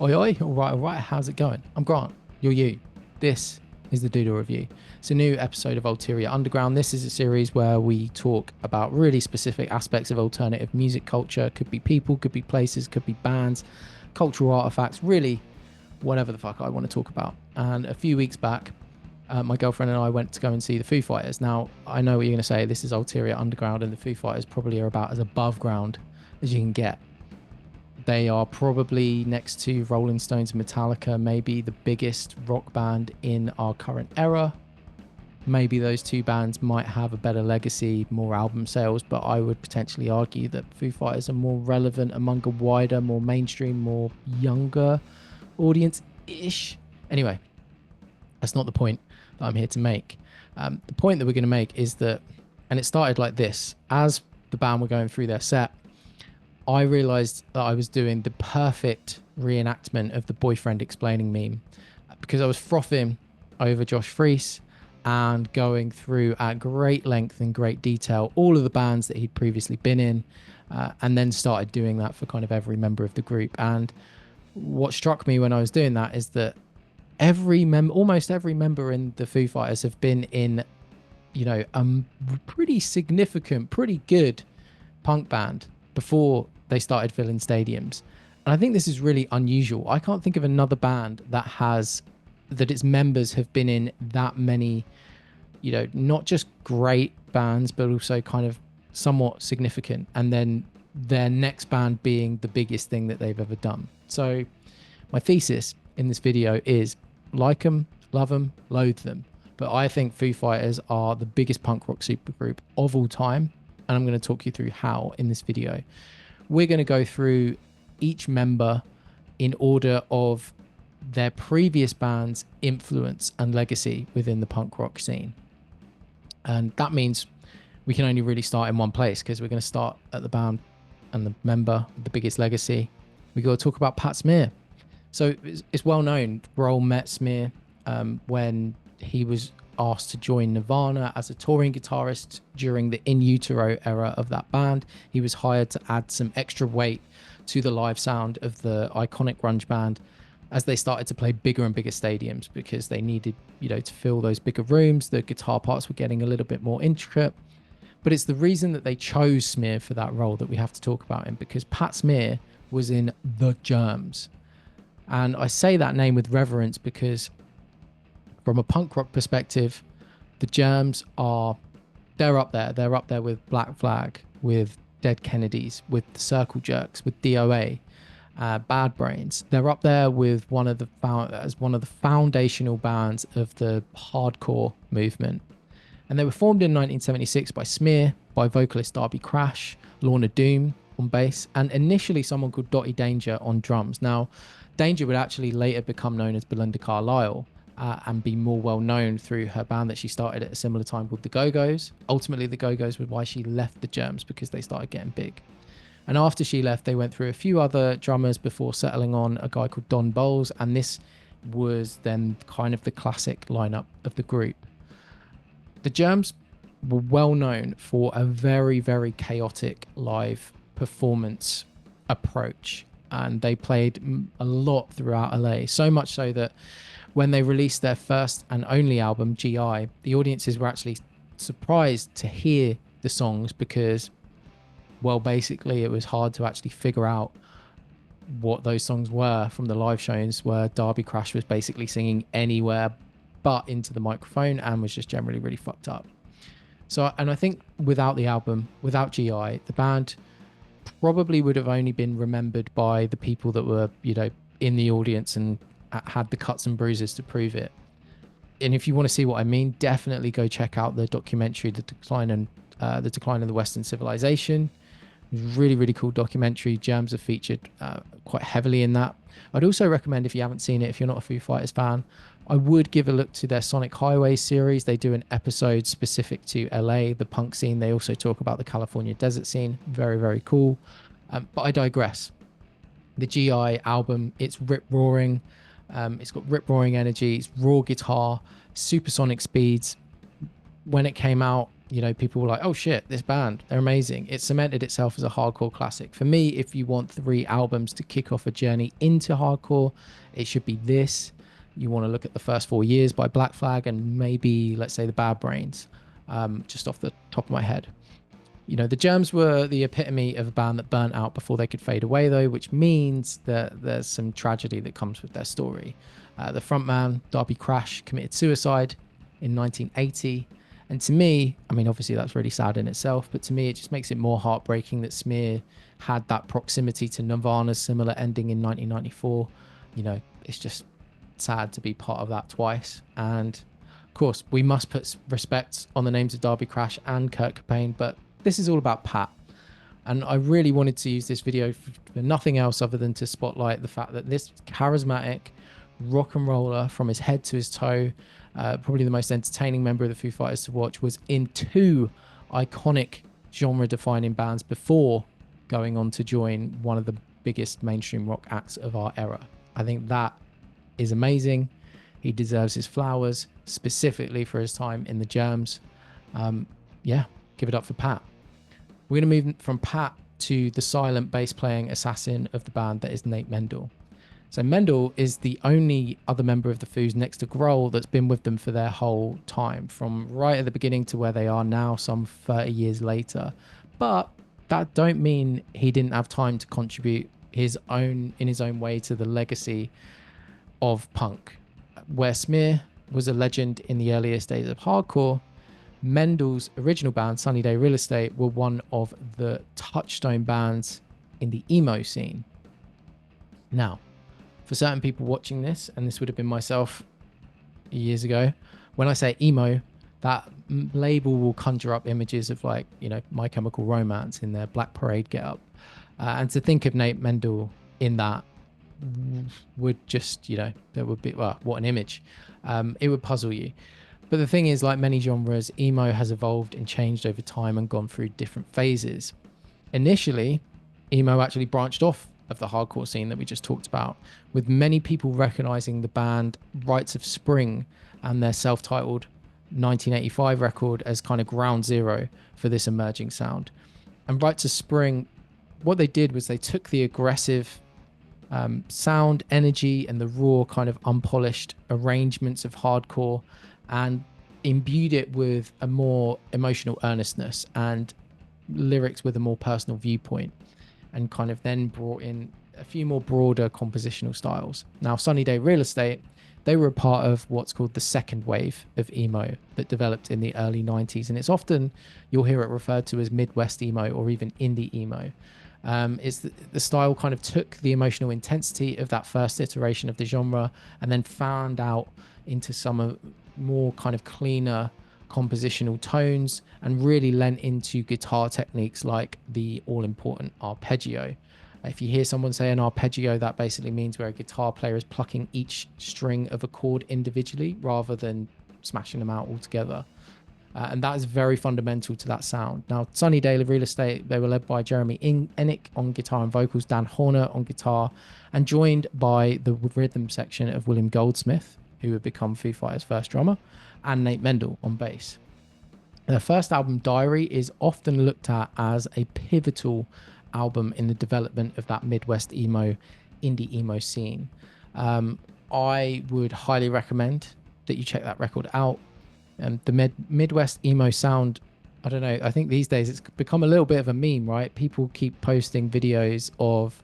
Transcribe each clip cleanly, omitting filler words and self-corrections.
Oi, oi, all right, how's it going? I'm Grant, you're you. This is the Doodle Review. It's a new episode of Ulterior Underground. This is a series where we talk about really specific aspects of alternative music culture. Could be people, could be places, could be bands, cultural artifacts, really whatever the fuck I want to talk about. And a few weeks back, my girlfriend and I went to go and see the Foo Fighters. Now, I know what you're going to say. This is Ulterior Underground, and the Foo Fighters probably are about as above ground as you can get. They are probably next to Rolling Stones and Metallica, maybe the biggest rock band in our current era. Maybe those two bands might have a better legacy, more album sales, but I would potentially argue that Foo Fighters are more relevant among a wider, more mainstream, more younger audience-ish. Anyway, that's not the point that I'm here to make. The point that we're going to make is that, and it started like this, as the band were going through their set, I realized that I was doing the perfect reenactment of the boyfriend explaining meme because I was frothing over Josh Freese and going through at great length and great detail all of the bands that he'd previously been in, and then started doing that for kind of every member of the group. And what struck me when I was doing that is that almost every member in the Foo Fighters have been in, pretty significant, pretty good punk band before they started filling stadiums. And I think this is really unusual. I can't think of another band that its members have been in that many, not just great bands, but also kind of somewhat significant. And then their next band being the biggest thing that they've ever done. So my thesis in this video is like them, love them, loathe them. But I think Foo Fighters are the biggest punk rock supergroup of all time. And I'm going to talk you through how in this video. We're going to go through each member in order of their previous band's influence and legacy within the punk rock scene. And that means we can only really start in one place because we're going to start at the band and the member with the biggest legacy. We got to talk about Pat Smear. So it's well known, Grohl met Smear when he was asked to join Nirvana as a touring guitarist during the In Utero era of that band. He was hired to add some extra weight to the live sound of the iconic grunge band as they started to play bigger and bigger stadiums because they needed, to fill those bigger rooms. The guitar parts were getting a little bit more intricate. But it's the reason that they chose Smear for that role that we have to talk about him, because Pat Smear was in The Germs. And I say that name with reverence because from a punk rock perspective, the Germs they're up there. They're up there with Black Flag, with Dead Kennedys, with the Circle Jerks, with DOA, Bad Brains. They're up there with one of the foundational bands of the hardcore movement. And they were formed in 1976 by Smear, by vocalist Darby Crash, Lorna Doom on bass, and initially someone called Dottie Danger on drums. Now, Danger would actually later become known as Belinda Carlisle, and be more well known through her band that she started at a similar time called the Go-Go's. Ultimately, the Go-Go's was why she left the Germs, because they started getting big. And after she left, they went through a few other drummers before settling on a guy called Don Bowles, and this was then kind of the classic lineup of the group. The Germs were well known for a very, very chaotic live performance approach, and they played a lot throughout LA, so much so that when they released their first and only album, GI, the audiences were actually surprised to hear the songs because, well, basically it was hard to actually figure out what those songs were from the live shows, where Darby Crash was basically singing anywhere but into the microphone and was just generally really fucked up. So, and I think without the album, without GI, the band probably would have only been remembered by the people that were, in the audience and had the cuts and bruises to prove it. And if you want to see what I mean, definitely go check out the documentary, The Decline of the Western Civilization. Really, really cool documentary. Germs are featured quite heavily in that. I'd also recommend, if you haven't seen it, if you're not a Foo Fighters fan, I would give a look to their Sonic Highway series. They do an episode specific to LA, the punk scene. They also talk about the California desert scene. Very, very cool. But I digress. The GI album, it's rip-roaring. It's got rip-roaring energy. It's raw guitar, supersonic speeds. When it came out, people were like, oh shit, this band, they're amazing. It cemented itself as a hardcore classic. For me, if you want 3 albums to kick off a journey into hardcore, it should be this. You want to look at the first 4 years by Black Flag and maybe, let's say, the Bad Brains, just off the top of my head. The Germs were the epitome of a band that burnt out before they could fade away, though, which means that there's some tragedy that comes with their story. The frontman, Darby Crash, committed suicide in 1980. And to me, I mean, obviously that's really sad in itself, but to me, it just makes it more heartbreaking that Smear had that proximity to Nirvana's similar ending in 1994. It's just sad to be part of that twice. And of course, we must put respect on the names of Darby Crash and Kurt Cobain, but this is all about Pat. And I really wanted to use this video for nothing else other than to spotlight the fact that this charismatic rock and roller from his head to his toe, probably the most entertaining member of the Foo Fighters to watch, was in 2 iconic genre-defining bands before going on to join one of the biggest mainstream rock acts of our era. I think that is amazing. He deserves his flowers, specifically for his time in the Germs. Yeah, give it up for Pat. We're going to move from Pat to the silent bass-playing assassin of the band that is Nate Mendel. So Mendel is the only other member of the Foos next to Grohl that's been with them for their whole time, from right at the beginning to where they are now, some 30 years later. But that don't mean he didn't have time to contribute in his own way to the legacy of punk. Where Smear was a legend in the earliest days of hardcore, Mendel's original band, Sunny Day Real Estate, were one of the touchstone bands in the emo scene. Now, for certain people watching this, and this would have been myself years ago, when I say emo, that label will conjure up images of My Chemical Romance in their Black Parade getup. And to think of Nate Mendel in that would just, there would be, well, what an image. It would puzzle you. But the thing is, like many genres, emo has evolved and changed over time and gone through different phases. Initially, emo actually branched off of the hardcore scene that we just talked about, with many people recognizing the band Rites of Spring and their self-titled 1985 record as kind of ground zero for this emerging sound. And Rites of Spring, what they did was they took the aggressive sound, energy, and the raw kind of unpolished arrangements of hardcore and imbued it with a more emotional earnestness and lyrics with a more personal viewpoint, and kind of then brought in a few more broader compositional styles. Now, Sunny Day Real Estate, they were a part of what's called the second wave of emo that developed in the early 90s. And it's often, you'll hear it referred to as Midwest emo or even indie emo. It's the style kind of took the emotional intensity of that first iteration of the genre and then found out into some more kind of cleaner compositional tones and really lent into guitar techniques like the all-important arpeggio. If you hear someone say an arpeggio, that basically means where a guitar player is plucking each string of a chord individually rather than smashing them out altogether. And that is very fundamental to that sound. Now, Sunny Day Real Estate, they were led by Jeremy Ennick on guitar and vocals, Dan Horner on guitar, and joined by the rhythm section of William Goldsmith, who would become Foo Fighters' first drummer, and Nate Mendel on bass. Their first album, Diary, is often looked at as a pivotal album in the development of that Midwest emo, indie emo scene. I would highly recommend that you check that record out. The Midwest emo sound, I don't know, I think these days it's become a little bit of a meme, right? People keep posting videos of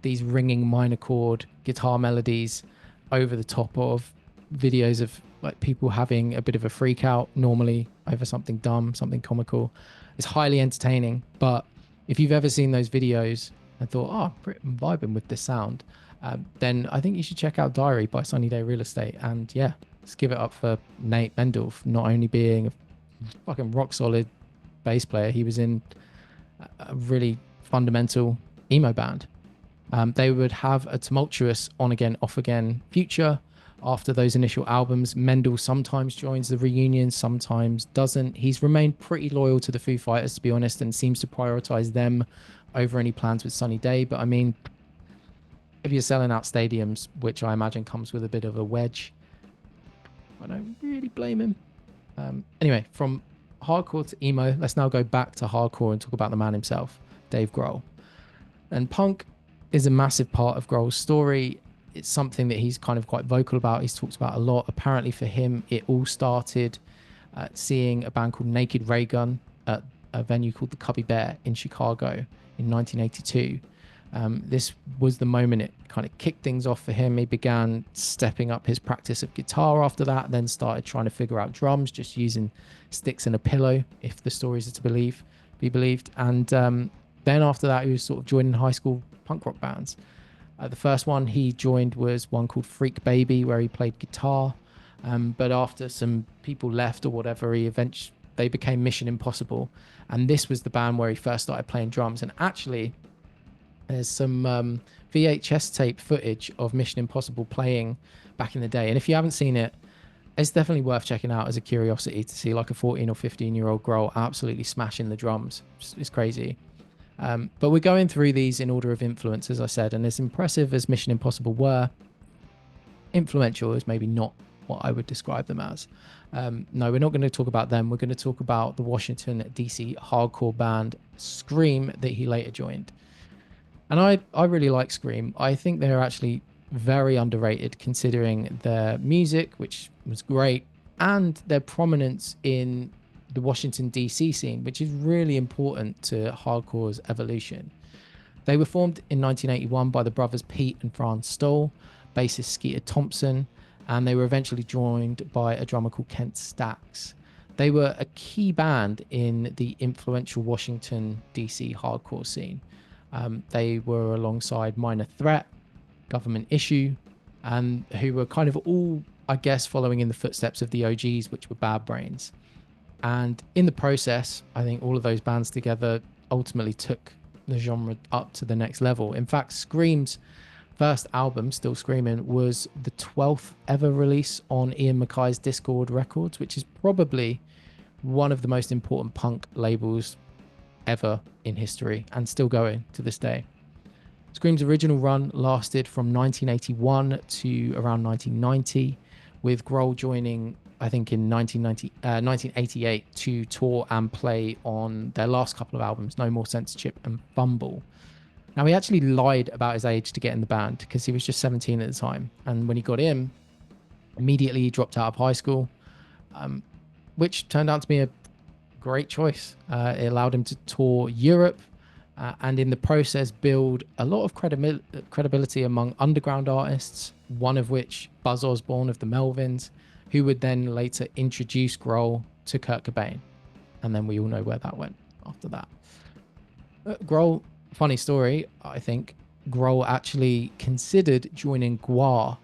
these ringing minor chord guitar melodies over the top of videos of like people having a bit of a freak out normally over something dumb, something comical. It's highly entertaining, but if you've ever seen those videos and thought, oh, I'm vibing with this sound, then I think you should check out Diary by Sunny Day Real Estate. And yeah, let's give it up for Nate Mendel for not only being a fucking rock solid bass player, he was in a really fundamental emo band. They would have a tumultuous on again, off again future after those initial albums. Mendel sometimes joins the reunion, sometimes doesn't. He's remained pretty loyal to the Foo Fighters, to be honest, and seems to prioritize them over any plans with Sunny Day. But I mean, if you're selling out stadiums, which I imagine comes with a bit of a wedge, I don't really blame him. Anyway, from hardcore to emo, let's now go back to hardcore and talk about the man himself, Dave Grohl. And punk is a massive part of Grohl's story. It's something that he's kind of quite vocal about. He's talked about a lot. Apparently for him, it all started seeing a band called Naked Raygun at a venue called the Cubby Bear in Chicago in 1982. This was the moment it kind of kicked things off for him. He began stepping up his practice of guitar after that, then started trying to figure out drums, just using sticks and a pillow, if the stories are to be believed. And then after that, he was sort of joining high school punk rock bands. The first one he joined was one called Freak Baby, where he played guitar. But after some people left or whatever, they became Mission Impossible. And this was the band where he first started playing drums. And actually, there's some VHS tape footage of Mission Impossible playing back in the day. And if you haven't seen it, it's definitely worth checking out as a curiosity to see like a 14 or 15-year-old Grohl absolutely smashing the drums. It's crazy. But we're going through these in order of influence, as I said. And as impressive as Mission Impossible were, influential is maybe not what I would describe them as. No, we're not going to talk about them. We're going to talk about the Washington, D.C. hardcore band Scream that he later joined. And I really like Scream. I think they're actually very underrated considering their music, which was great, and their prominence in the Washington, D.C. scene, which is really important to hardcore's evolution. They were formed in 1981 by the brothers Pete and Franz Stoll, bassist Skeeter Thompson, and they were eventually joined by a drummer called Kent Stax. They were a key band in the influential Washington, D.C. hardcore scene. They were alongside Minor Threat, Government Issue, and who were kind of all, I guess, following in the footsteps of the OGs, which were Bad Brains. And in the process, I think all of those bands together ultimately took the genre up to the next level. In fact, Scream's first album, Still Screaming, was the 12th ever release on Ian MacKay's Discord Records, which is probably one of the most important punk labels ever in history and still going to this day. Scream's original run lasted from 1981 to around 1990, with Grohl joining, I think, in 1988 to tour and play on their last couple of albums, No More Censorship and Fumble. Now, he actually lied about his age to get in the band because he was just 17 at the time. And when he got in, immediately he dropped out of high school, which turned out to be a great choice. It allowed him to tour Europe and in the process build a lot of credibility among underground artists, one of which Buzz Osborne of the Melvins, who would then later introduce Grohl to Kurt Cobain. And then we all know where that went after that. Grohl, funny story, I think Grohl actually considered joining GWAR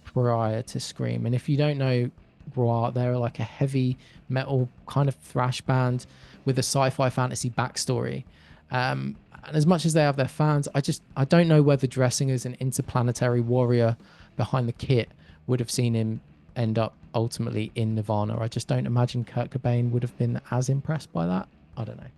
prior to Scream. And if you don't know GWAR, they're like a heavy metal kind of thrash band with a sci-fi fantasy backstory. And as much as they have their fans, I don't know whether dressing as an interplanetary warrior behind the kit would have seen him end up ultimately in Nirvana. I just don't imagine Kurt Cobain would have been as impressed by that. I don't know.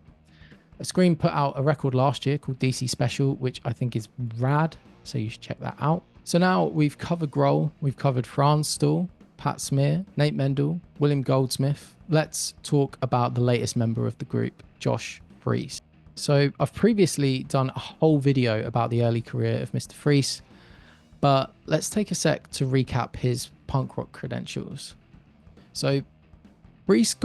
Scream put out a record last year called DC Special, which I think is rad, so you should check that out. So now we've covered Grohl, we've covered Franz Stoll, Pat Smear, Nate Mendel, William Goldsmith. Let's talk about the latest member of the group, Josh Freese. So I've previously done a whole video about the early career of Mr. Freese, but let's take a sec to recap his punk rock credentials. So Freese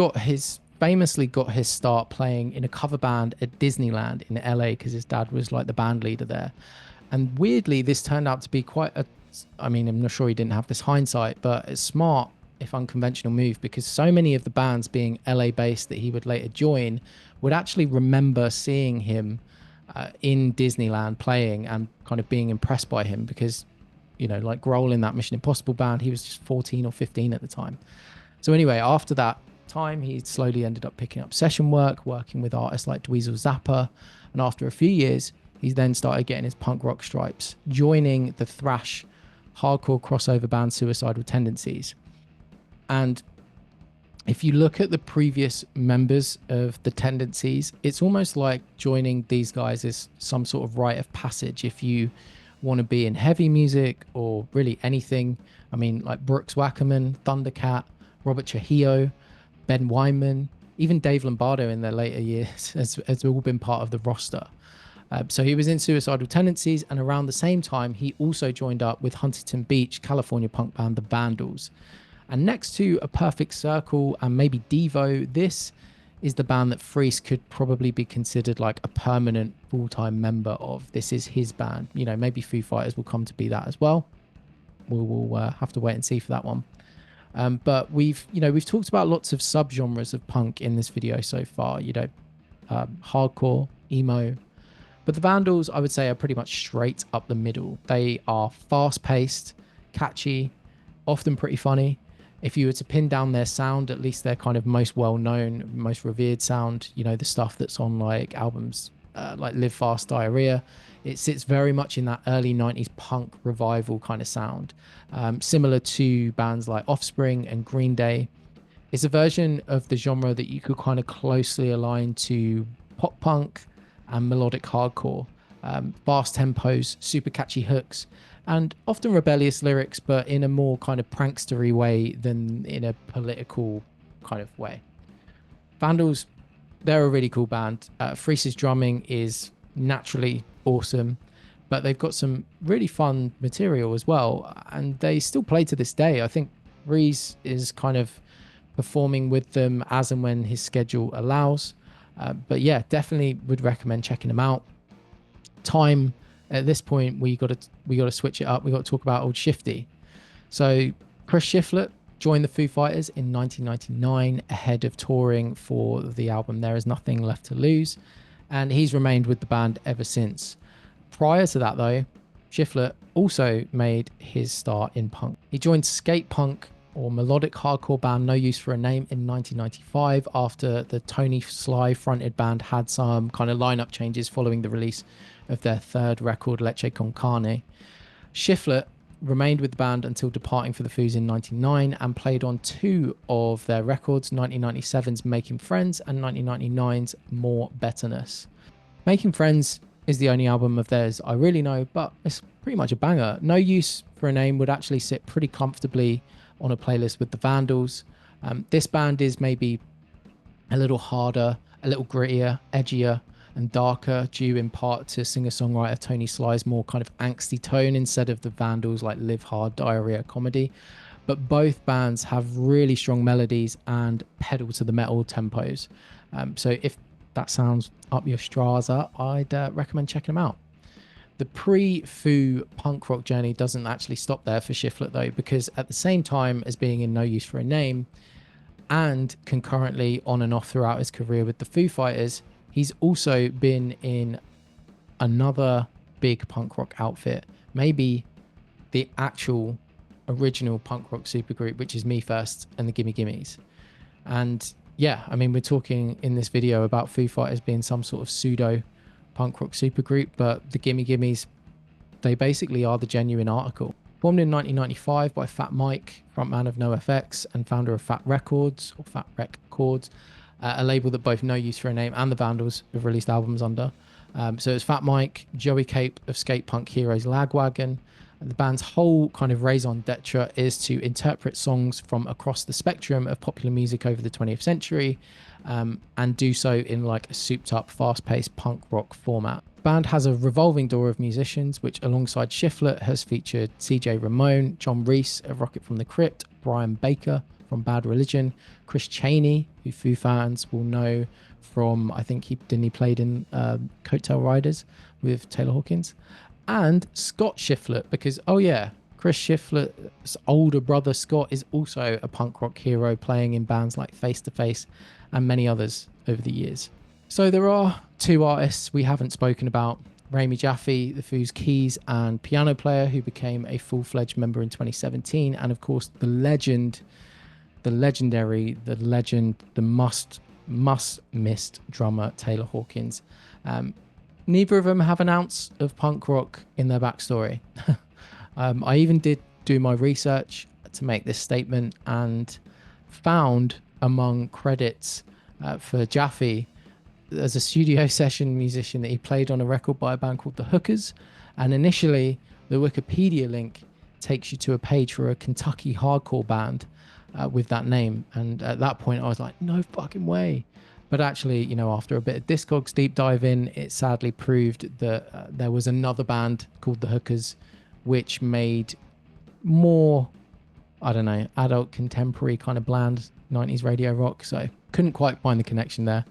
famously got his start playing in a cover band at Disneyland in LA because his dad was like the band leader there. And weirdly, this turned out to be I'm not sure he didn't have this hindsight, but a smart, if unconventional move, because so many of the bands being LA based that he would later join would actually remember seeing him in Disneyland playing and kind of being impressed by him because, like Grohl in that Mission Impossible band, he was just 14 or 15 at the time. So anyway, after that time, he slowly ended up picking up session work, working with artists like Dweezil Zappa. And after a few years, he then started getting his punk rock stripes, joining the thrash hardcore crossover band Suicidal Tendencies. And if you look at the previous members of the Tendencies, it's almost like joining these guys is some sort of rite of passage. If you want to be in heavy music or really anything, like Brooks Wackerman, Thundercat, Robert Trujillo, Ben Weinman, Even Dave Lombardo in their later years has all been part of the roster. So he was in Suicidal Tendencies, and around the same time, he also joined up with Huntington Beach, California punk band The Vandals. And next to A Perfect Circle and maybe Devo, this is the band that FOOS could probably be considered like a permanent full-time member of. This is his band. You know, maybe Foo Fighters will come to be that as well. We'll have to wait and see for that one. But we've talked about lots of subgenres of punk in this video so far. Hardcore, emo. But the Vandals, I would say, are pretty much straight up the middle. They are fast-paced, catchy, often pretty funny. If you were to pin down their sound, at least their kind of most well-known, most revered sound, the stuff that's on like albums like Live Fast, Diarrhea, it sits very much in that early 90s punk revival kind of sound, similar to bands like Offspring and Green Day. It's a version of the genre that you could kind of closely align to pop punk and melodic hardcore. Fast tempos, super catchy hooks, and often rebellious lyrics, but in a more kind of prankstery way than in a political kind of way. Vandals, they're a really cool band. FOOS's drumming is naturally awesome, but they've got some really fun material as well, and they still play to this day. I think Reese is kind of performing with them as and when his schedule allows. But yeah, definitely would recommend checking them out. Time at this point, we got to switch it up. We got to talk about old Shifty. So Chris Shiflett joined the Foo Fighters in 1999 ahead of touring for the album There Is Nothing Left to Lose, and he's remained with the band ever since. Prior to that, though, Shiflett also made his start in punk. He joined skate punk or melodic hardcore band No Use for a Name in 1995 after the Tony Sly fronted band had some kind of lineup changes following the release of their third record, Leche Con Carne. Shiflett remained with the band until departing for the FOOS in 1999 and played on two of their records, 1997's Making Friends and 1999's More Betterness. Making Friends is the only album of theirs I really know, but it's pretty much a banger. No Use for a Name would actually sit pretty comfortably on a playlist with the Vandals. This band is maybe a little harder, a little grittier, edgier, and darker, due in part to singer-songwriter Tony Sly's more kind of angsty tone instead of the Vandals' like Live Hard, Diarrhea comedy. But both bands have really strong melodies and pedal to the metal tempos. So if that sounds up your straza, I'd recommend checking them out. The pre-Foo punk rock journey doesn't actually stop there for Shiflett though, because at the same time as being in No Use for a Name and concurrently on and off throughout his career with the Foo Fighters, he's also been in another big punk rock outfit, maybe the actual original punk rock supergroup, which is Me First and the Gimme Gimmes. And yeah, I mean, we're talking in this video about Foo Fighters being some sort of pseudo punk rock supergroup, but the Gimme Gimmes, they basically are the genuine article. Formed in 1995 by Fat Mike, frontman of NoFX and founder of Fat Records, or Fat Records, a label that both No Use for a Name and the Vandals have released albums under. So it's Fat Mike, Joey Cape of skate punk heroes Lagwagon. And the band's whole kind of raison d'etre is to interpret songs from across the spectrum of popular music over the 20th century, and do so in like a souped up, fast-paced punk rock format. The band has a revolving door of musicians, which alongside Shiflett has featured CJ Ramone, John Reese of Rocket from the Crypt, Brian Baker from Bad Religion, Chris Chaney, who Foo fans will know from, I think he played in Coattail Riders with Taylor Hawkins, and Scott Shiflett, because oh yeah, Chris Shiflett's older brother Scott is also a punk rock hero, playing in bands like Face to Face and many others over the years. So there are two artists we haven't spoken about: Rami Jaffe, the Foo's keys and piano player, who became a full-fledged member in 2017, and of course the legend, the legendary, the legend, the must-missed drummer Taylor Hawkins. Neither of them have an ounce of punk rock in their backstory. I even did do my research to make this statement and found among credits for Jaffe as a studio session musician that he played on a record by a band called The Hookers. And initially, the Wikipedia link takes you to a page for a Kentucky hardcore band. with that name. And at that point, I was like, no fucking way. But actually, you know, after a bit of Discogs deep dive in, it sadly proved that there was another band called the Hookers, which made more, I don't know, adult contemporary kind of bland 90s radio rock. So couldn't quite find the connection there.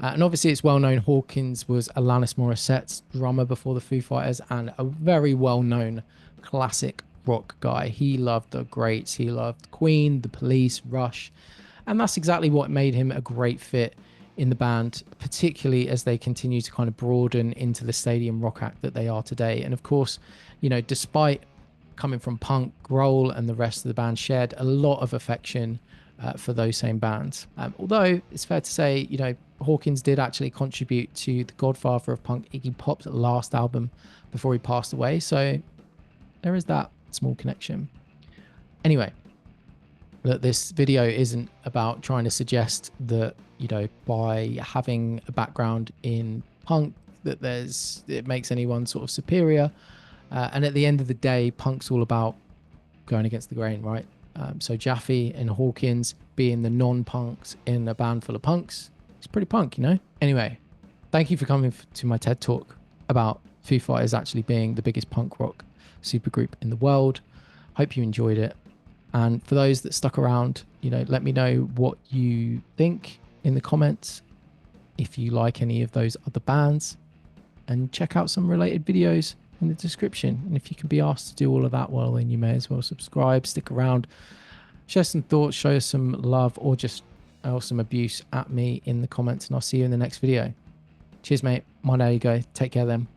And obviously, it's well known Hawkins was Alanis Morissette's drummer before the Foo Fighters and a very well known classic rock guy. He loved the greats, he loved Queen, The Police, Rush. And that's exactly what made him a great fit in the band, particularly as they continue to kind of broaden into the stadium rock act that they are today. And of course, you know, despite coming from punk, Grohl and the rest of the band shared a lot of affection for those same bands. Although it's fair to say, you know, Hawkins did actually contribute to the godfather of punk, Iggy Pop's last album before he passed away. So there is that small connection. Anyway, that this video isn't about trying to suggest that, you know, by having a background in punk that it makes anyone sort of superior. And at the end of the day, punk's all about going against the grain, right? So Jaffe and Hawkins being the non-punks in a band full of punks, it's pretty punk, you know? Anyway, thank you for coming to my TED Talk about Foo Fighters actually being the biggest punk rock supergroup in the world. Hope you enjoyed it. And for those that stuck around, you know, let me know what you think in the comments, if you like any of those other bands, and check out some related videos in the description. And if you can be asked to do all of that, well, then you may as well subscribe, stick around, share some thoughts, show us some love, or just some abuse at me in the comments, and I'll see you in the next video. Cheers, mate. My name you go. Take care then.